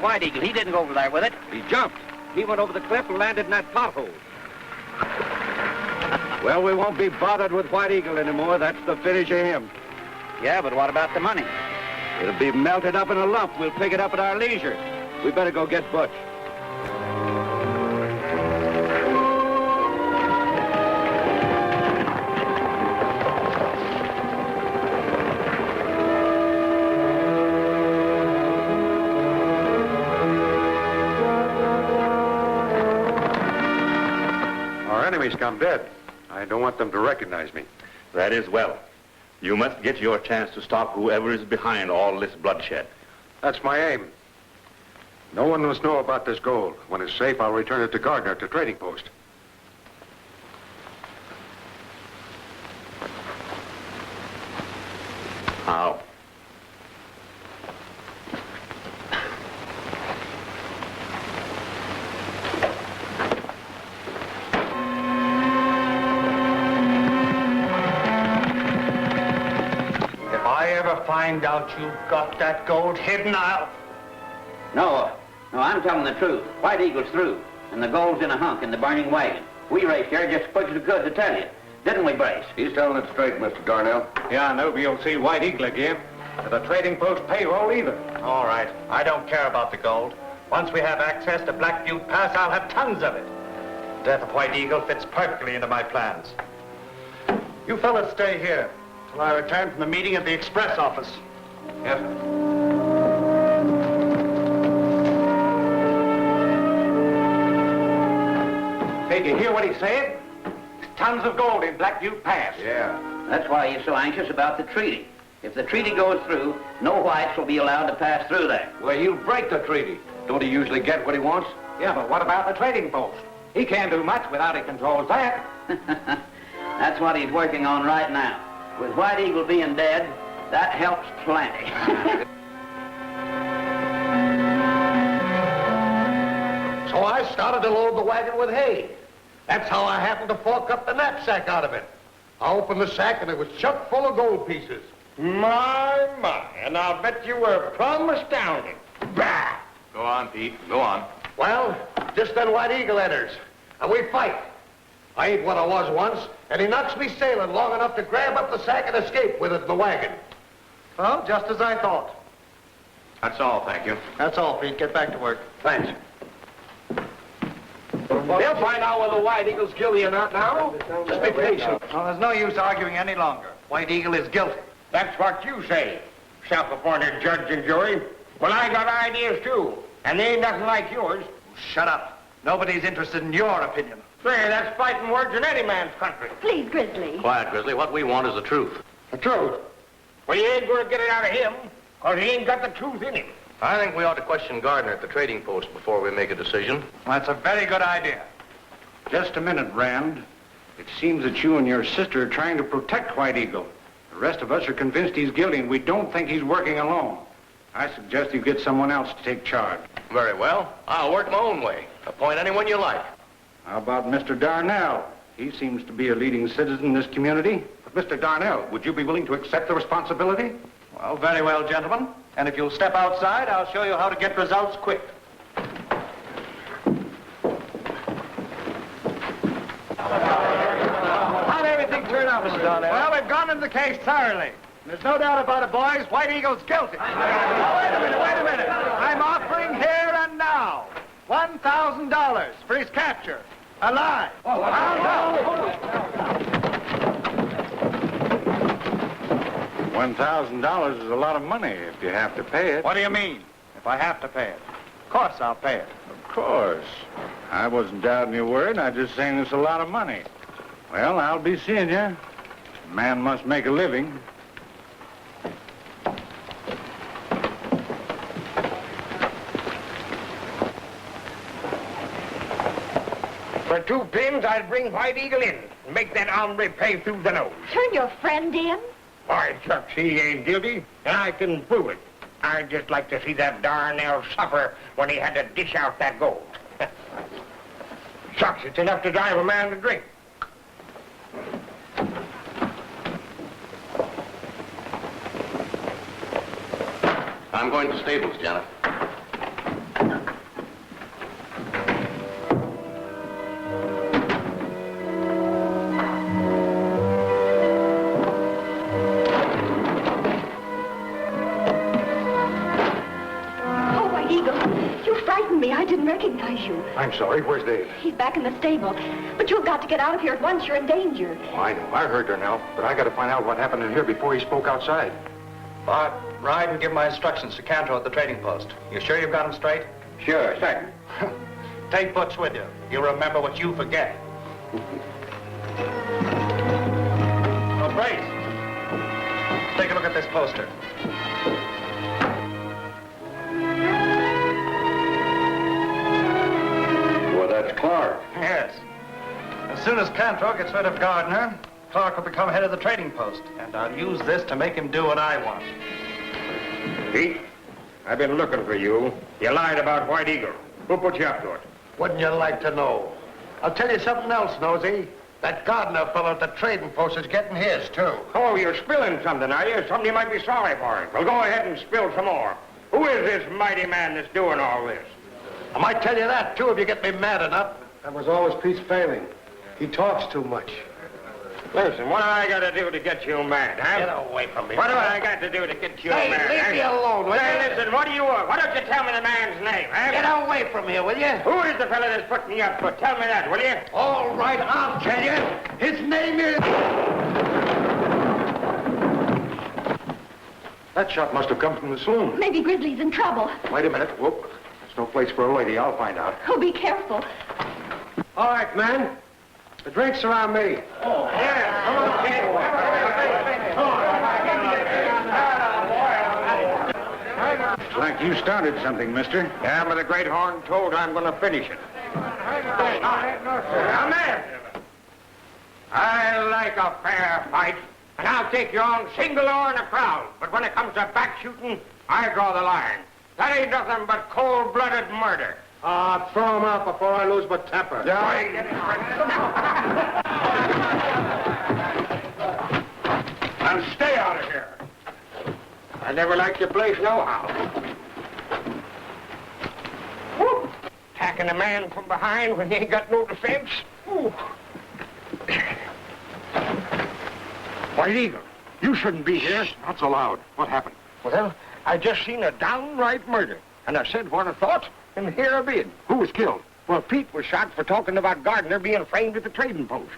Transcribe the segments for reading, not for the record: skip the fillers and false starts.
White Eagle. He didn't go over there with it. He jumped. He went over the cliff and landed in that pothole. Well, we won't be bothered with White Eagle anymore. That's the finish of him. Yeah, but what about the money? It'll be melted up in a lump. We'll pick it up at our leisure. We better go get Butch. Our enemy's come dead. I don't want them to recognize me. That is well. You must get your chance to stop whoever is behind all this bloodshed. That's my aim. No one must know about this gold. When it's safe, I'll return it to Gardner at the trading post. How? If I ever find out you've got that gold hidden, I'll... No, I'm telling the truth. White Eagle's through, and the gold's in a hunk in the burning wagon. We raced here just as quick as we could to tell you. Didn't we, Brace? He's telling it straight, Mr. Dar-nell. Yeah, nobody will see White Eagle again. Or the trading post payroll either. All right, I don't care about the gold. Once we have access to Black Butte Pass, I'll have tons of it. The death of White Eagle fits perfectly into my plans. You fellas stay here till I return from the meeting at the express office. Yes, sir. Did you hear what he said? Tons of gold in Black Butte Pass. Yeah. That's why he's so anxious about the treaty. If the treaty goes through, no whites will be allowed to pass through there. Well, he'll break the treaty. Don't he usually get what he wants? Yeah, but what about the trading post? He can't do much without he controls that. That's what he's working on right now. With White Eagle being dead, that helps plenty. So I started to load the wagon with hay. That's how I happened to fork up the knapsack out of it. I opened the sack and it was chock full of gold pieces. My, and I'll bet you were plumb astounded. Bah! Go on, Pete. Go on. Well, just then White Eagle enters, and we fight. I ain't what I was once, and he knocks me sailing long enough to grab up the sack and escape with it in the wagon. Well, just as I thought. That's all, thank you. That's all, Pete. Get back to work. Thanks. They'll find out whether White Eagle's guilty or not now. Just be patient. Well, there's no use arguing any longer. White Eagle is guilty. That's what you say, self-appointed judge and jury. Well, I got ideas, too, and they ain't nothing like yours. Shut up. Nobody's interested in your opinion. Say, that's fighting words in any man's country. Please, Grizzly. Quiet, Grizzly. What we want is the truth. The truth. Well, you ain't going to get it out of him, because he ain't got the truth in him. I think we ought to question Gardner at the trading post before we make a decision. That's a very good idea. Just a minute, Rand. It seems that you and your sister are trying to protect White Eagle. The rest of us are convinced he's guilty, and we don't think he's working alone. I suggest you get someone else to take charge. Very well. I'll work my own way. Appoint anyone you like. How about Mr. Dar-nell? He seems to be a leading citizen in this community. But Mr. Dar-nell, would you be willing to accept the responsibility? Well, very well, gentlemen. And if you'll step outside, I'll show you how to get results quick. How'd everything turn out, Mr. Dar-nell? Well, we've gone into the case thoroughly. There's no doubt about it, boys. White Eagle's guilty. Now, wait a minute. I'm offering here and now $1,000 for his capture. Alive. $1,000 is a lot of money if you have to pay it. What do you mean, if I have to pay it? Of course I'll pay it. Of course. I wasn't doubting your word. I just saying it's a lot of money. Well, I'll be seeing you. A man must make a living. For 2 pins, I'd bring White Eagle in and make that hombre pay through the nose. Turn your friend in. Why, Chuck, he ain't guilty, and I can prove it. I'd just like to see that Dar-nell suffer when he had to dish out that gold. Shucks, it's enough to drive a man to drink. I'm going to stables, Janet. I didn't recognize you. I'm sorry. Where's Dave? He's back in the stable. But you've got to get out of here at once. You're in danger. Oh, I know. I heard Dar-nell, but I got to find out what happened in here before he spoke outside. Bart, ride and give my instructions to Cantor at the trading post. You sure you've got them straight? Sure, certain. Take books with you. You'll remember what you forget. Oh, Brace. Take a look at this poster. Well, that's Clark. Yes. As soon as Cantor gets rid of Gardner, Clark will become head of the trading post. And I'll use this to make him do what I want. Pete, I've been looking for you. You lied about White Eagle. Who put you up to it? Wouldn't you like to know? I'll tell you something else, Nosey. That Gardner fellow at the trading post is getting his, too. Oh, you're spilling something, are you? Something you might be sorry for. Well, go ahead and spill some more. Who is this mighty man that's doing all this? I might tell you that, too, if you get me mad enough. That was always Pete's failing. He talks too much. Listen, what do I got to do to get you mad, huh? Get away from me. What do I got to do to get you Hey, mad? leave me alone, will Hey, you? listen, what do you want? Why don't you tell me the man's name, huh? Get away from here, will you? Who is the fella that's putting you up to it? Tell me that, will you? All right, I'll tell you. His name is... That shot must have come from the saloon. Maybe Grizzly's in trouble. Wait a minute. Whoop. There's no place for a lady. I'll find out. Oh, be careful. All right, man. The drinks are on me. Looks like you started something, mister. Yeah, but the great horn told I'm going to finish it. Now, man, I like a fair fight, and I'll take you on single or in a crowd. But when it comes to back shooting, I draw the line. That ain't nothing but cold-blooded murder. Throw him out before I lose my temper. And stay out of here. I never liked your place nohow. Whoop. Attacking a man from behind when he ain't got no defense. Ooh. White Eagle, you shouldn't be here. Not so loud. What happened? Well, I just seen a downright murder. And I said what I thought, and here I been. Who was killed? Well, Pete was shot for talking about Gardner being framed at the trading post.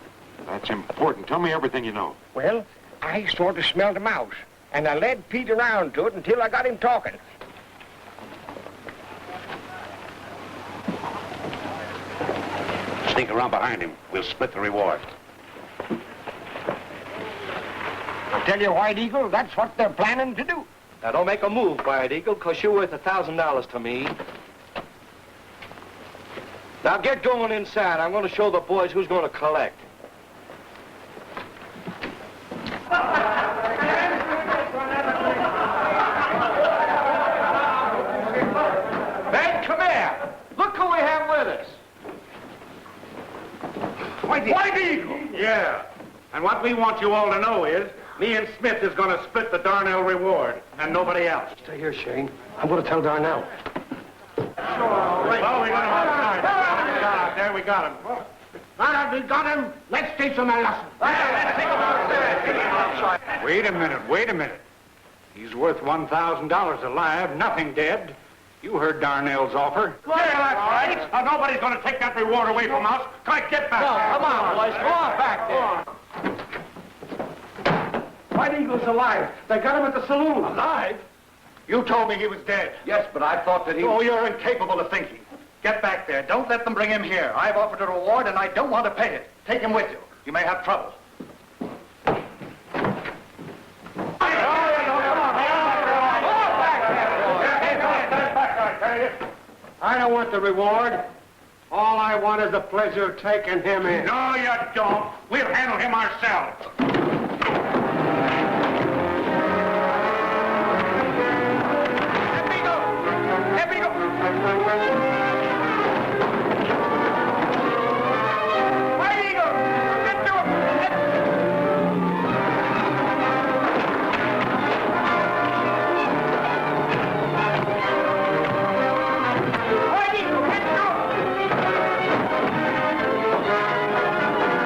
That's important. Tell me everything you know. Well, I sort of smelled a mouse, and I led Pete around to it until I got him talking. Sneak around behind him. We'll split the reward. I tell you, White Eagle, that's what they're planning to do. Now, don't make a move, White Eagle, because you're worth $1,000 to me. Now, get going inside. I'm going to show the boys who's going to collect. Ben, come here. Look who we have with us. White Eagle? Yeah. And what we want you all to know is, me and Smith is going to split the Dar-nell reward, and nobody else. Stay here, Shane. I'm going to tell Dar-nell. Oh, we got him outside. There, we got him. Now that we got him, let's teach him a lesson. Wait a minute. He's worth $1,000 alive, nothing dead. You heard Dar-nell's offer. Yeah, that's right. Now, nobody's going to take that reward away from us. Get back there. Come on, boys. Go on back there. White Eagle's alive. They got him at the saloon. Alive? You told me he was dead. Yes, but I thought that he... Oh, you're incapable of thinking. Get back there. Don't let them bring him here. I've offered a reward, and I don't want to pay it. Take him with you. You may have trouble. I don't want the reward. All I want is the pleasure of taking him in. No, you don't. We'll handle him ourselves. Let me go. White Eagle, get to him. White Eagle, get to him.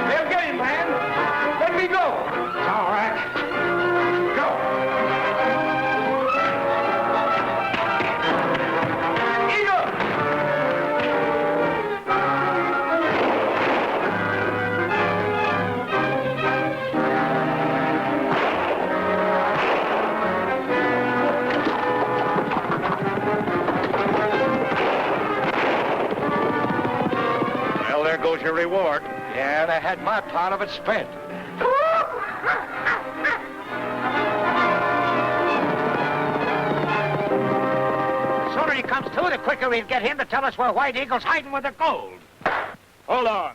They'll get him, man. Let me go. short. Yeah, and I had my part of it spent. The sooner he comes to, the quicker we'll get him to tell us where White Eagle's hiding with the gold. Hold on.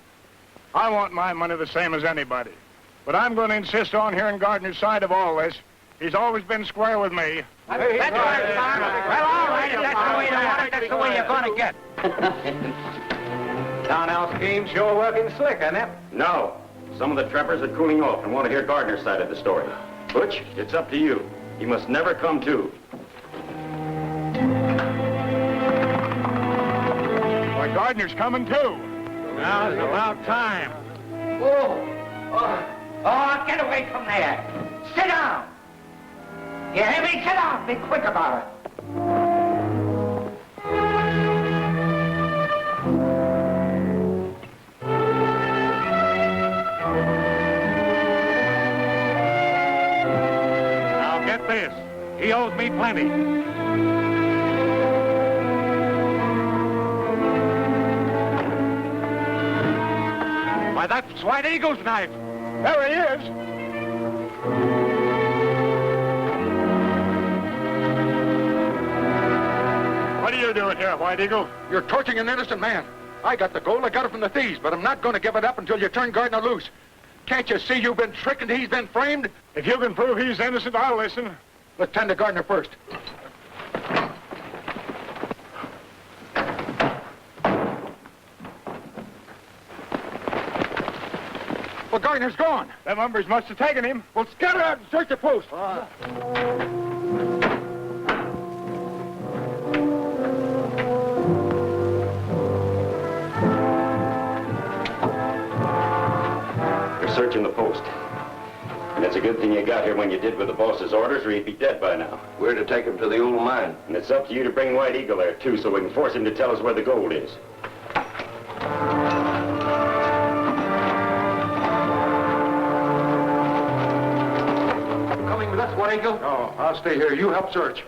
I want my money the same as anybody. But I'm going to insist on hearing Gardner's side of all this. He's always been square with me. That's right, Farmer. Well, all right, if that's the way you want it, that's the way you're going to get. Dar-nell scheme sure working slick, isn't it? No. Some of the trappers are cooling off and want to hear Gardner's side of the story. Butch, it's up to you. He must never come to. Why, Gardner's coming too. Now's about time. Oh, get away from there. Sit down. You hear me? Sit down. Be quick about it. Now get this. He owes me plenty. Why, that's White Eagle's knife. There he is. What are you doing here, White Eagle? You're torturing an innocent man. I got the gold. I got it from the thieves, but I'm not going to give it up until you turn Gardner loose. Can't you see you've been tricked and he's been framed? If you can prove he's innocent, I'll listen. Let's tend to Gardner first. Well, Gardner's gone. Them umbers must have taken him. Well, scatter out and search the post. They're searching the post. And it's a good thing you got here when you did with the boss's orders, or he'd be dead by now. We're to take him to the old mine. And it's up to you to bring White Eagle there, too, so we can force him to tell us where the gold is. Coming with us, White Eagle? No, I'll stay here. You help search.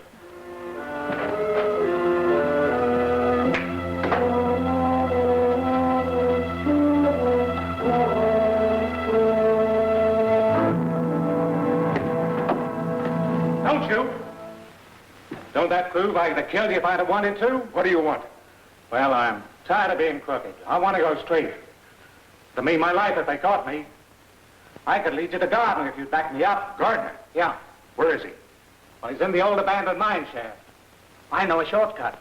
Don't shoot. Don't that prove I could have killed you if I'd have wanted to? What do you want? Well, I'm tired of being crooked. I want to go straight. To me, my life if they caught me. I could lead you to Gardner if you'd back me up. Gardner? Yeah. Where is he? Well, he's in the old abandoned mine shaft. I know a shortcut.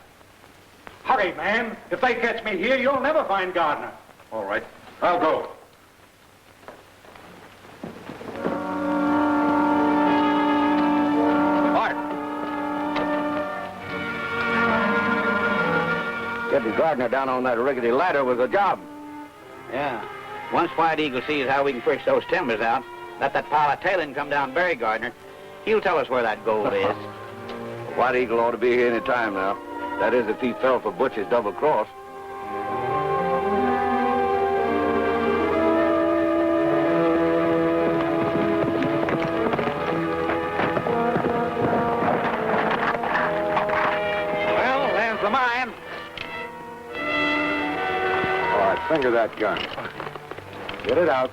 Hurry, man. If they catch me here, you'll never find Gardner. All right. I'll go. Getting Gardner down on that rickety ladder was a job. Yeah. Once White Eagle sees how we can fish those timbers out, let that pile of tailing come down and bury Gardner, he'll tell us where that gold is. White Eagle ought to be here any time now. That is, if he fell for Butch's double cross. Well, there's the mine. All right, finger that gun. Get it out.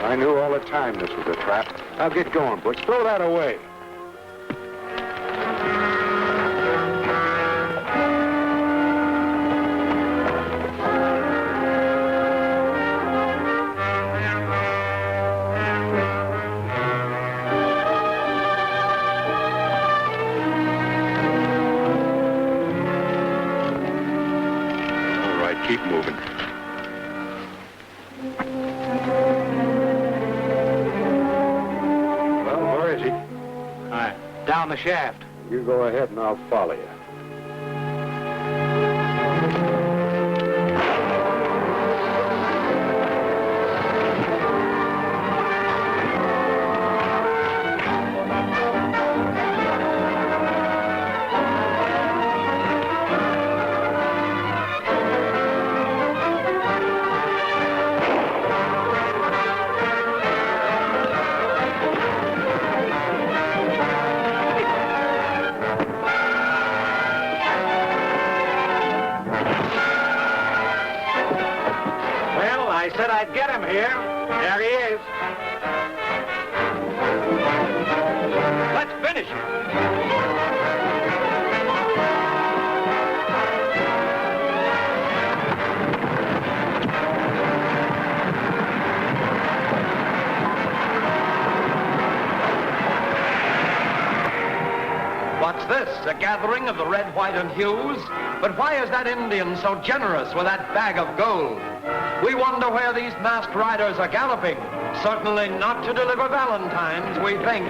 I knew all the time this was a trap. Now get going, Butch. Throw that away. All right, keep moving. Well, where is he? Down the shaft. You go ahead and I'll follow you. I said I'd get him here. There he is. Let's finish him. What's this? A gathering of the red, white, and hues? But why is that Indian so generous with that bag of gold? We wonder where these masked riders are galloping. Certainly not to deliver valentines, we think.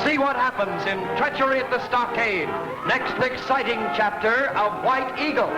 See what happens in Treachery at the Stockade. Next exciting chapter of White Eagle.